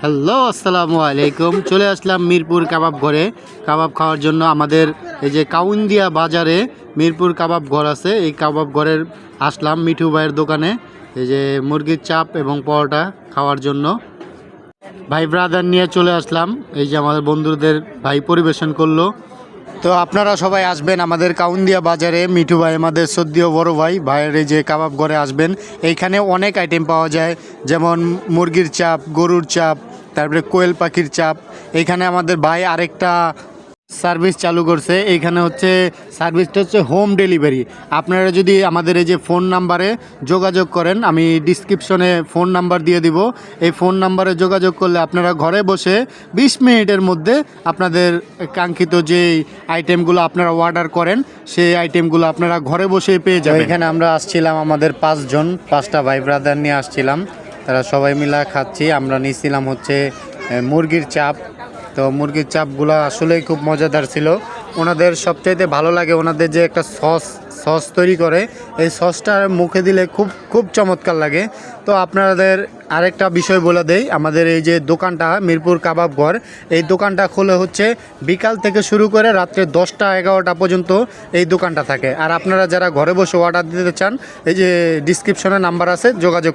Hello, আসসালামু আলাইকুম। চলে আসলাম মিরপুর কাবাব ঘরে কাবাব খাওয়ার জন্য। আমাদের এই যে কাউন্দিয়া বাজারে মিরপুর কাবাব ঘর আছে, এই কাবাব ঘরের আসলাম মিঠু ভাইয়ের দোকানে এই যে মুরগির চাপ এবং পরোটা খাওয়ার জন্য। ভাই ব্রাদার নিয়ে চলে আসলাম, এই যে আমাদের বন্ধুদের ভাই পরিবেশন করলো। তো আপনারা সবাই আসবেন আমাদের কাউন্দিয়া বাজারে, মিঠু ভাই আমাদের শ্রদ্ধেয় বড় ভাই, ভাইয়ের এই যে কাবাব ঘরে আসবেন। এইখানে অনেক আইটেম পাওয়া যায়, যেমন মুরগির চাপ, গরুর চাপ, তারপরে কোয়েল পাখির চাপ। এইখানে আমাদের ভাই আরেকটা সার্ভিস চালু করছে, এইখানে হচ্ছে সার্ভিসটা হচ্ছে হোম ডেলিভারি। আপনারা যদি আমাদের এই যে ফোন নাম্বারে যোগাযোগ করেন, আমি ডিসক্রিপশনে ফোন নাম্বার দিয়ে দিব, এই ফোন নাম্বারে যোগাযোগ করলে আপনারা ঘরে বসে 20 মিনিটের মধ্যে আপনাদের কাঙ্ক্ষিত যে আইটেমগুলো আপনারা অর্ডার করেন সেই আইটেমগুলো আপনারা ঘরে বসেই পেয়ে যাবেন। এখানে আমরা আসছিলাম, আমাদের 5টা ভাই ব্রাদার নিয়ে আসছিলাম, তারা সবাই মিলে খাচ্ছি। আমরা নিয়েছিলাম হচ্ছে মুরগির চাপ। তো মুরগির চাপগুলো আসলেই খুব মজাদার ছিল। ওনাদের সবচাইতে ভালো লাগে ওনাদের যে একটা সস তৈরি করে, এই সসটা মুখে দিলে খুব খুব চমৎকার লাগে। তো আপনাদের আরেকটা বিষয় বলে দেই, আমাদের এই যে দোকানটা মিরপুর কাবাব ঘর, এই দোকানটা খোলে হচ্ছে বিকাল থেকে শুরু করে রাত্রে 10টা-11টা পর্যন্ত এই দোকানটা থাকে। আর আপনারা যারা ঘরে বসে অর্ডার দিতে চান, এই যে ডিসক্রিপশনে নাম্বার আছে, যোগাযোগ